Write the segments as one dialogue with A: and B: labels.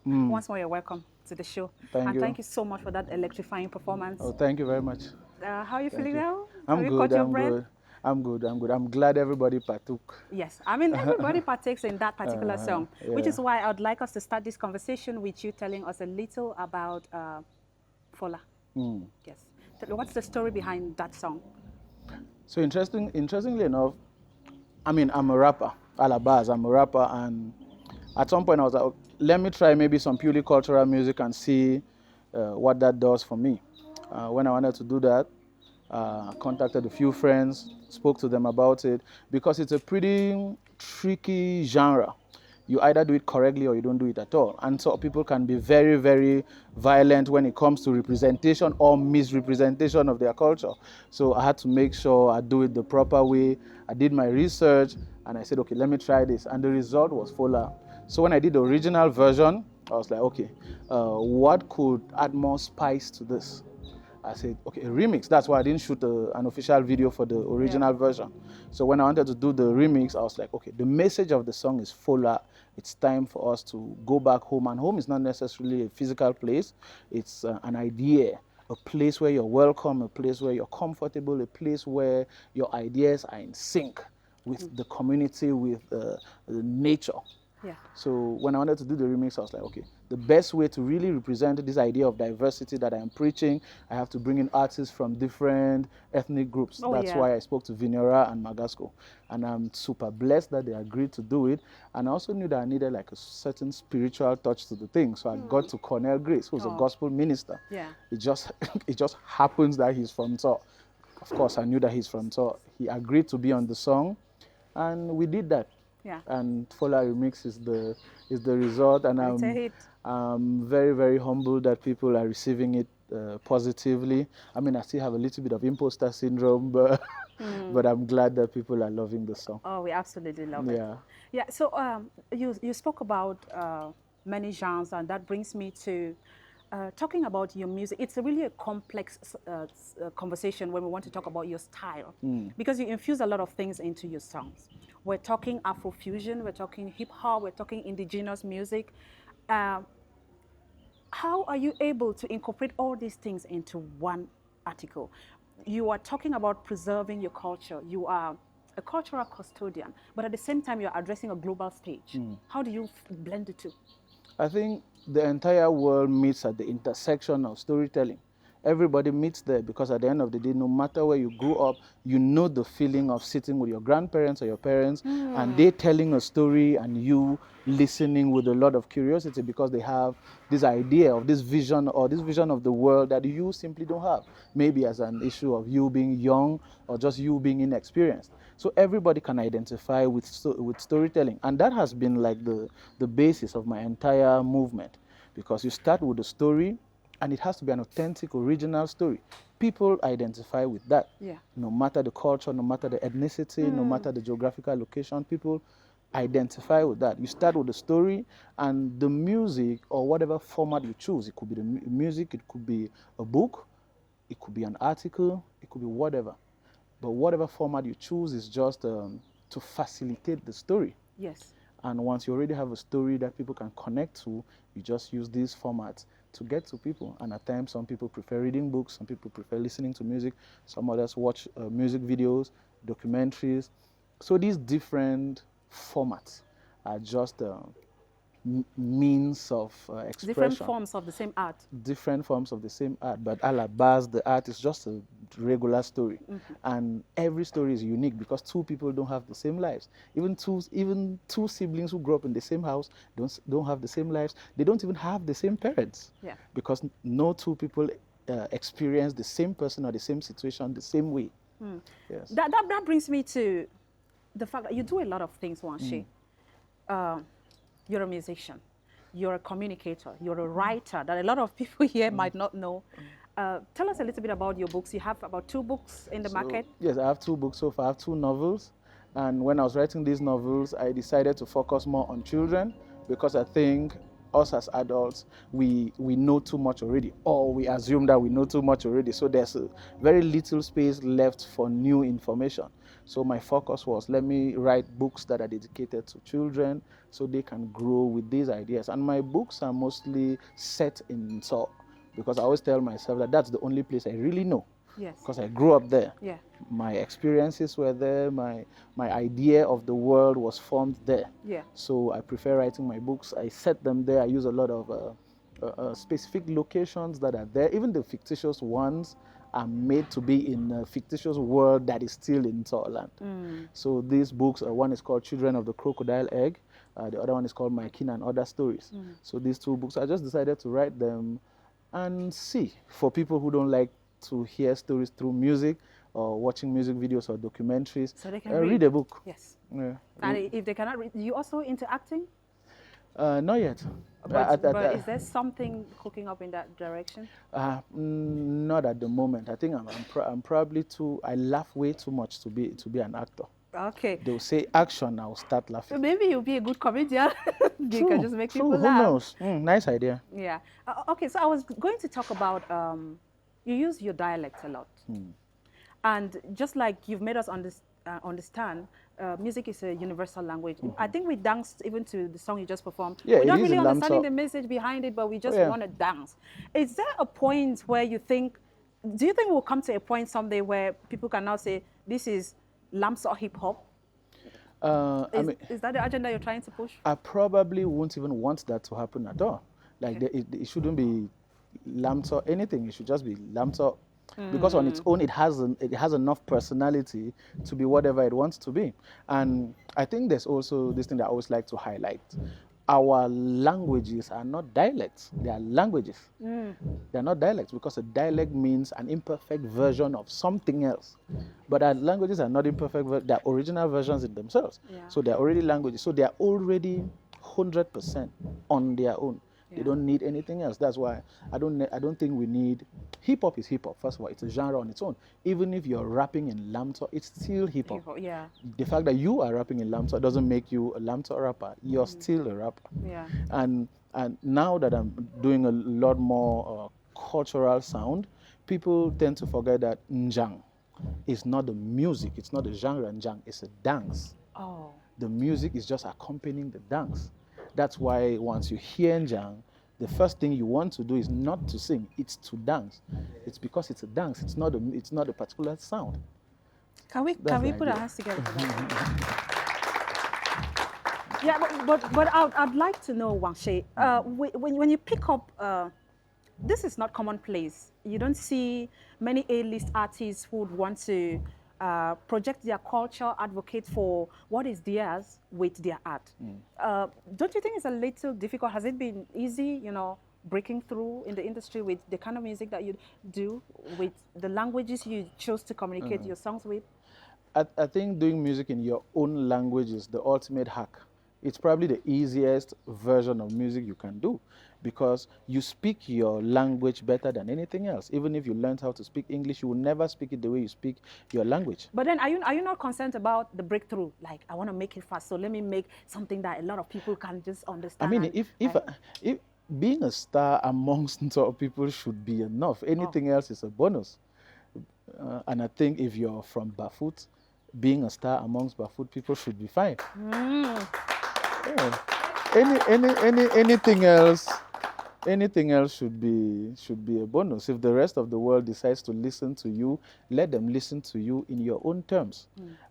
A: Once more, you're welcome to the show.
B: Thank
A: And
B: you.
A: thank you so much for that electrifying performance.
B: Oh, thank you very much.
A: How are you
B: Thank
A: feeling
B: you.
A: now? Have
B: I'm
A: you
B: good.
A: caught your
B: I'm
A: breath?
B: good. I'm good. I'm glad everybody partook.
A: Yes, I mean, everybody partakes in that particular song, which
B: Yeah.
A: is why I would like us to start this conversation with you telling us a little about Fola. Yes. What's the story behind that song?
B: So interestingly enough, I mean, I'm a rapper. Alabaz, I'm a rapper, and at some point I was like, "Oh, let me try maybe some purely cultural music and see what that does for me." When I wanted to do that, contacted a few friends, spoke to them about it, because it's a pretty tricky genre. You either do it correctly or you don't do it at all. And so people can be very, very violent when it comes to representation or misrepresentation of their culture. So I had to make sure I do it the proper way. I did my research and I said, okay, let me try this. And the result was Fola. So when I did the original version, I was like, okay, what could add more spice to this? I said, okay, a remix. That's why I didn't shoot an official video for the original version. So when I wanted to do the remix, I was like, okay, the message of the song is Fola. It's time for us to go back home. And home is not necessarily a physical place. It's an idea, a place where you're welcome, a place where you're comfortable, a place where your ideas are in sync with the community, with nature.
A: Yeah.
B: So when I wanted to do the remix, I was like, okay, the best way to really represent this idea of diversity that I am preaching, I have to bring in artists from different ethnic groups. That's why I spoke to Vinera and Magasco. And I'm super blessed that they agreed to do it. And I also knew that I needed like a certain spiritual touch to the thing. So I got to Cornell Grace, who's a gospel minister.
A: Yeah.
B: It just happens that he's from Tor. Of course, I knew that he's from Tor. He agreed to be on the song, and we did that.
A: Yeah.
B: And Fola Remix is the result, and I'm very, very humbled that people are receiving it positively. I mean, I still have a little bit of imposter syndrome, but but I'm glad that people are loving the song.
A: Oh, we absolutely love it. Yeah. So you spoke about many genres, and that brings me to talking about your music. It's really a complex conversation when we want to talk about your style, because you infuse a lot of things into your songs. We're talking Afrofusion, we're talking hip hop, we're talking indigenous music. How are you able to incorporate all these things into one article? You are talking about preserving your culture. You are a cultural custodian, but at the same time, you're addressing a global stage. How do you blend the two?
B: I think the entire world meets at the intersection of storytelling. Everybody meets there because at the end of the day, no matter where you grew up, you know the feeling of sitting with your grandparents or your parents and they telling a story and you listening with a lot of curiosity because they have this idea of this vision or this vision of the world that you simply don't have. Maybe as an issue of you being young or just you being inexperienced. So everybody can identify with storytelling. And that has been like the basis of my entire movement, because you start with a story and it has to be an authentic, original story. People identify with that. No matter the culture, no matter the ethnicity, no matter the geographical location, people identify with that. You start with the story and the music or whatever format you choose. It could be the music, it could be a book, it could be an article, it could be whatever. But whatever format you choose is just to facilitate the story.
A: Yes.
B: And once you already have a story that people can connect to, you just use these formats to get to people. And at times, some people prefer reading books, some people prefer listening to music, some others watch music videos, documentaries. So these different formats are just means of expression.
A: Different forms of the same art.
B: Different forms of the same art, but à la base, the art is just a regular story. And every story is unique because two people don't have the same lives. Even two siblings who grew up in the same house don't have the same lives. They don't even have the same parents. Because no two people experience the same person or the same situation the same way. Yes.
A: That brings me to the fact that you do a lot of things, Wan Shey. You're a musician, you're a communicator, you're a writer that a lot of people here might not know. Tell us a little bit about your books. You have about 2 books in the market.
B: Yes, I have 2 books so far. I have 2 novels. And when I was writing these novels, I decided to focus more on children because I think us as adults, we know too much already, or we assume that we know too much already. So there's a very little space left for new information. So my focus was, let me write books that are dedicated to children so they can grow with these ideas. And my books are mostly set in Seoul, because I always tell myself that that's the only place I really know.
A: Yes.
B: Because I grew up there.
A: Yeah.
B: My experiences were there. My idea of the world was formed there.
A: Yeah.
B: So I prefer writing my books. I set them there. I use a lot of specific locations that are there. Even the fictitious ones are made to be in a fictitious world that is still in Thailand. So these books, one is called Children of the Crocodile Egg. The other one is called My Kin and Other Stories. So these two books, I just decided to write them and see. For people who don't like to hear stories through music or watching music videos or documentaries,
A: so they can
B: read a book.
A: Yes.
B: Yeah.
A: And if they cannot read, you also into acting?
B: Not yet.
A: But is there something cooking up in that direction?
B: Not at the moment. I think I'm probably too. I laugh way too much to be an actor.
A: Okay.
B: They'll say action, I'll start laughing.
A: So maybe you'll be a good comedian. You can just make people
B: Who
A: laugh.
B: knows? Nice idea.
A: Yeah. Okay, so I was going to talk about, you use your dialect a lot. And just like you've made us understand, music is a universal language. I think we danced even to the song you just performed.
B: Yeah,
A: We're not
B: it is
A: really
B: a
A: understanding
B: lamsa.
A: the message behind it, but we just want to dance. Is there a point where you think, do you think we'll come to a point someday where people can now say, this is lamsa or hip hop? Is that the agenda you're trying to push?
B: I probably won't even want that to happen at all. Like, it shouldn't be lamsa or anything. It should just be lamsa. Because on its own, it has enough personality to be whatever it wants to be. And I think there's also this thing that I always like to highlight. Our languages are not dialects. They are languages. They're not dialects, because a dialect means an imperfect version of something else. But our languages are not imperfect. They're original versions in themselves.
A: Yeah.
B: So they're already languages. So they're already 100% on their own. They don't need anything else. That's why I don't think we need. Hip hop is hip hop. First of all, it's a genre on its own. Even if you're rapping in Lamsa, it's still hip hop.
A: Yeah.
B: The fact that you are rapping in Lamsa doesn't make you a Lamsa rapper. You're still a rapper.
A: Yeah.
B: And now that I'm doing a lot more cultural sound, people tend to forget that Njang is not the music. It's not the genre Njang. It's a dance.
A: Oh.
B: The music is just accompanying the dance. That's why once you hear Njang, the first thing you want to do is not to sing, it's to dance. It's because it's a dance, it's not a particular sound.
A: Can we put our hands together for that? Yeah, but I'd like to know, Wan Shey, when you pick up, this is not commonplace. You don't see many A-list artists who would want to project their culture, advocate for what is theirs with their art. Don't you think it's a little difficult? Has it been easy, breaking through in the industry with the kind of music that you do, with the languages you chose to communicate your songs with?
B: I think doing music in your own language is the ultimate hack. It's probably the easiest version of music you can do, because you speak your language better than anything else. Even if you learned how to speak English, you will never speak it the way you speak your language.
A: But then, are you not concerned about the breakthrough? Like, I want to make it fast, so let me make something that a lot of people can just understand.
B: I mean, if being a star amongst people should be enough. Anything else is a bonus. And I think if you're from Bafut, being a star amongst Bafut people should be fine. Yeah. Anything else should be a bonus. If the rest of the world decides to listen to you, let them listen to you in your own terms.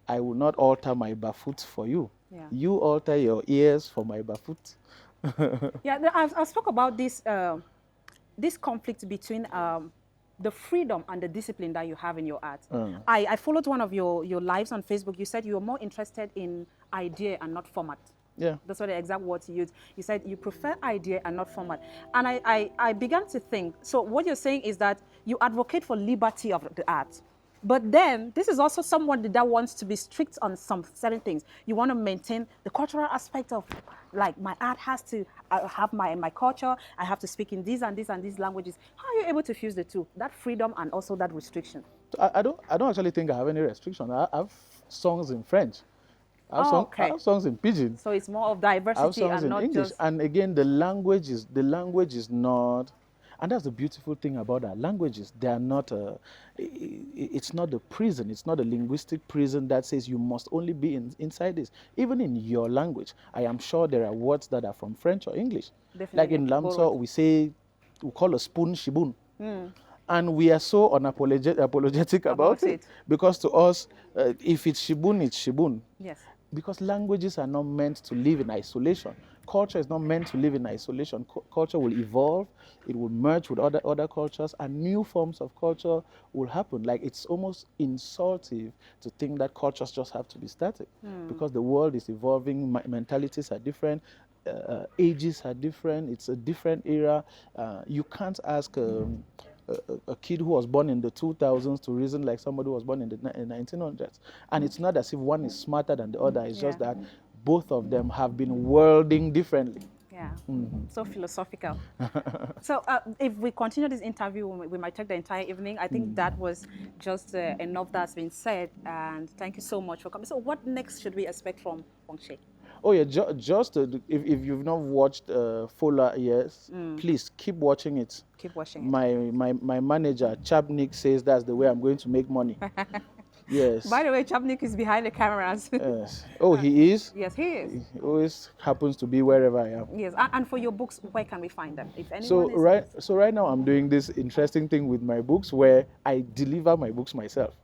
B: I will not alter my Bafut for you. Yeah. You alter your ears for my Bafut.
A: Yeah, I spoke about this this conflict between the freedom and the discipline that you have in your art. I followed one of your lives on Facebook. You said you were more interested in idea and not format.
B: Yeah.
A: That's what the exact words you used. You said you prefer idea and not format. And I began to think, so what you're saying is that you advocate for liberty of the art. But then, this is also someone that wants to be strict on some certain things. You want to maintain the cultural aspect of, like, my art has to have my culture. I have to speak in these and these and these languages. How are you able to fuse the two? That freedom and also that restriction?
B: I don't actually think I have any restriction. I have songs in French. I have songs in Pidgin.
A: So it's more of
B: I have
A: diversity
B: songs
A: and
B: in
A: not
B: English.
A: just...
B: And again, the language is not, and that's the beautiful thing about our languages. They are not it's not a prison. It's not a linguistic prison that says you must only be inside this. Even in your language, I am sure there are words that are from French or English.
A: Definitely
B: Like in Lamso, we call a spoon shibun. And we are so unapologetic about it. Because to us, if it's shibun, it's shibun.
A: Yes.
B: Because languages are not meant to live in isolation. Culture is not meant to live in isolation. Culture will evolve, it will merge with other cultures, and new forms of culture will happen. Like, it's almost insultive to think that cultures just have to be static, because the world is evolving, mentalities are different, ages are different, it's a different era. You can't ask a kid who was born in the 2000s to reason like somebody who was born in the 1900s. And it's not as if one is smarter than the other, it's just that both of them have been worlding differently.
A: Yeah, so philosophical. So if we continue this interview, we might take the entire evening. I think that was just enough that's been said, and thank you so much for coming. So what next should we expect from Wan Shey?
B: Oh yeah, just if you've not watched Fola, yes, please keep watching it.
A: Keep watching it.
B: My manager, Chapnik, says that's the way I'm going to make money. Yes.
A: By the way, Chapnik is behind the cameras.
B: Yes. Oh, he is?
A: Yes, he is.
B: He always happens to be wherever I am.
A: Yes, and for your books, where can we find them? If anyone
B: right now I'm doing this interesting thing with my books where I deliver my books myself.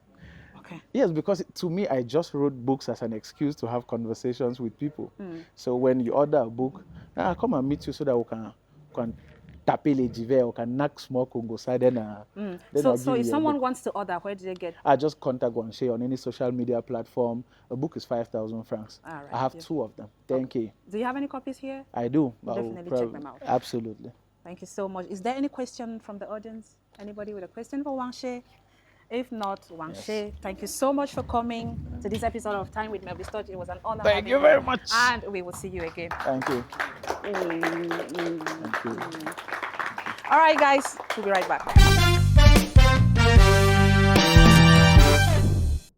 A: Okay.
B: Yes, because to me, I just wrote books as an excuse to have conversations with people. So when you order a book, I'll come and meet you so that we can taper les divers, we can knock small Congo side.
A: So if someone wants to order, where do they get?
B: I just contact Wan Shey on any social media platform. A book is 5,000 francs.
A: All right,
B: I have 2 of them. Thank you.
A: Do you have any copies here?
B: I do.
A: Definitely check them out.
B: Absolutely.
A: Thank you so much. Is there any question from the audience? Anybody with a question for Wan Shey? If not, Wan Shey, thank you so much for coming to this episode of Time with Melvis Touch. It was an honor.
B: Thank you very much.
A: And we will see you again.
B: Thank you. Thank you.
A: All right, guys. We'll be right back.